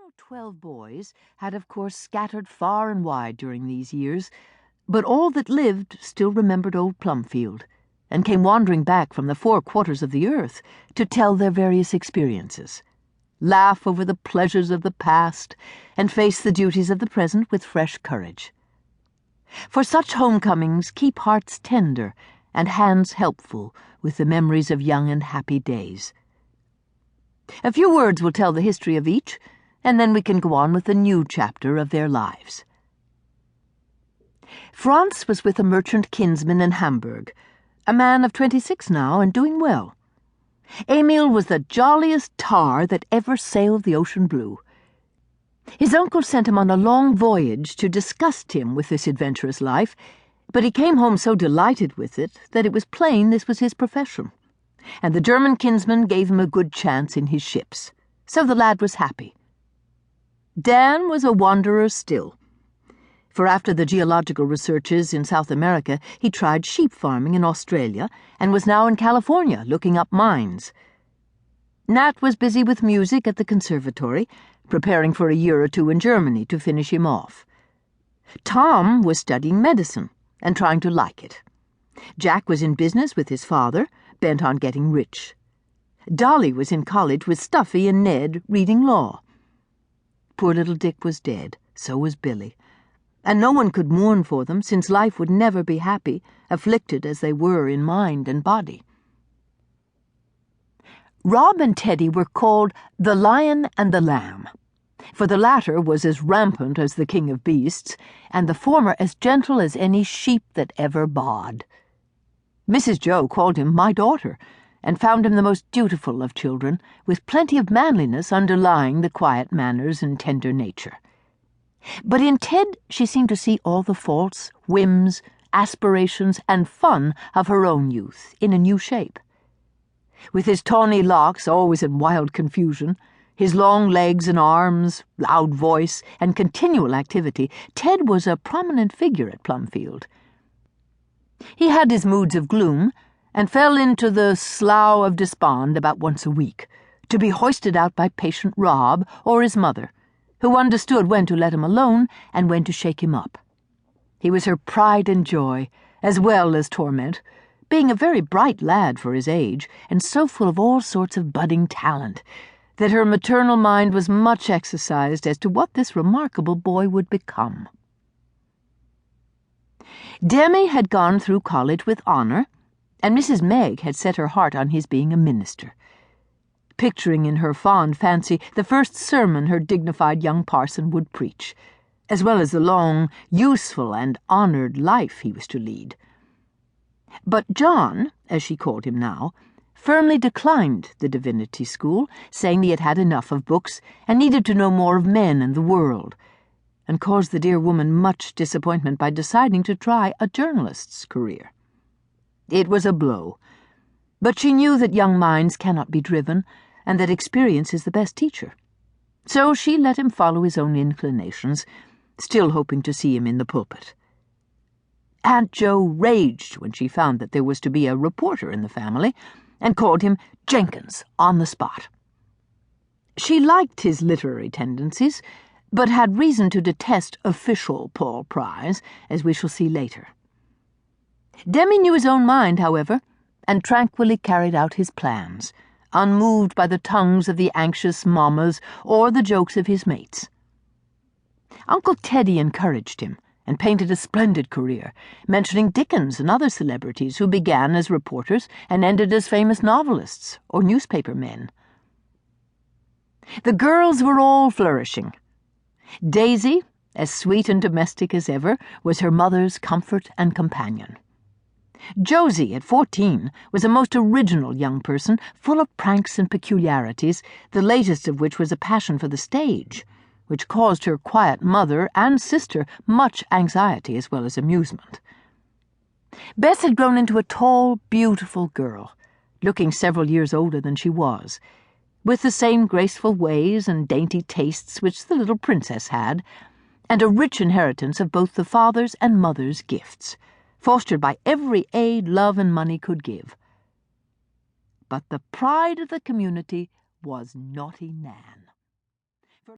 original 12 boys had, of course, scattered far and wide during these years, but all that lived still remembered old Plumfield, and came wandering back from the 4 quarters of the earth to tell their various experiences, laugh over the pleasures of the past, and face the duties of the present with fresh courage. For such homecomings keep hearts tender and hands helpful with the memories of young and happy days. A few words will tell the history of each, and then we can go on with the new chapter of their lives. Franz was with a merchant kinsman in Hamburg, a man of 26 now and doing well. Emil was the jolliest tar that ever sailed the ocean blue. His uncle sent him on a long voyage to disgust him with this adventurous life, but he came home so delighted with it that it was plain this was his profession, and the German kinsman gave him a good chance in his ships, so the lad was happy. Dan was a wanderer still, for after the geological researches in South America, he tried sheep farming in Australia and was now in California looking up mines. Nat was busy with music at the conservatory, preparing for a year or 2 in Germany to finish him off. Tom was studying medicine and trying to like it. Jack was in business with his father, bent on getting rich. Dolly was in college with Stuffy and Ned reading law. Poor little Dick was dead, so was Billy, and no one could mourn for them, since life would never be happy, afflicted as they were in mind and body. Rob and Teddy were called the Lion and the Lamb, for the latter was as rampant as the king of beasts, and the former as gentle as any sheep that ever baaed. Mrs. Joe called him my daughter, and found him the most dutiful of children, with plenty of manliness underlying the quiet manners and tender nature. But in Ted she seemed to see all the faults, whims, aspirations, and fun of her own youth in a new shape. With his tawny locks always in wild confusion, his long legs and arms, loud voice, and continual activity, Ted was a prominent figure at Plumfield. He had his moods of gloom, and fell into the slough of despond about once a week, to be hoisted out by patient Rob or his mother, who understood when to let him alone and when to shake him up. He was her pride and joy, as well as torment, being a very bright lad for his age, and so full of all sorts of budding talent, that her maternal mind was much exercised as to what this remarkable boy would become. Demi had gone through college with honor, and Mrs. Meg had set her heart on his being a minister, picturing in her fond fancy the first sermon her dignified young parson would preach, as well as the long, useful, and honored life he was to lead. But John, as she called him now, firmly declined the divinity school, saying he had had enough of books and needed to know more of men and the world, and caused the dear woman much disappointment by deciding to try a journalist's career. It was a blow, but she knew that young minds cannot be driven, and that experience is the best teacher. So she let him follow his own inclinations, still hoping to see him in the pulpit. Aunt Jo raged when she found that there was to be a reporter in the family, and called him Jenkins on the spot. She liked his literary tendencies, but had reason to detest official Paul Pry, as we shall see later. Demi knew his own mind, however, and tranquilly carried out his plans, unmoved by the tongues of the anxious mammas or the jokes of his mates. Uncle Teddy encouraged him, and painted a splendid career, mentioning Dickens and other celebrities who began as reporters and ended as famous novelists or newspaper men. The girls were all flourishing. Daisy, as sweet and domestic as ever, was her mother's comfort and companion. Josie, at 14, was a most original young person, full of pranks and peculiarities, the latest of which was a passion for the stage, which caused her quiet mother and sister much anxiety as well as amusement. Bess had grown into a tall, beautiful girl, looking several years older than she was, with the same graceful ways and dainty tastes which the little princess had, and a rich inheritance of both the father's and mother's gifts, fostered by every aid love and money could give. But the pride of the community was naughty Nan.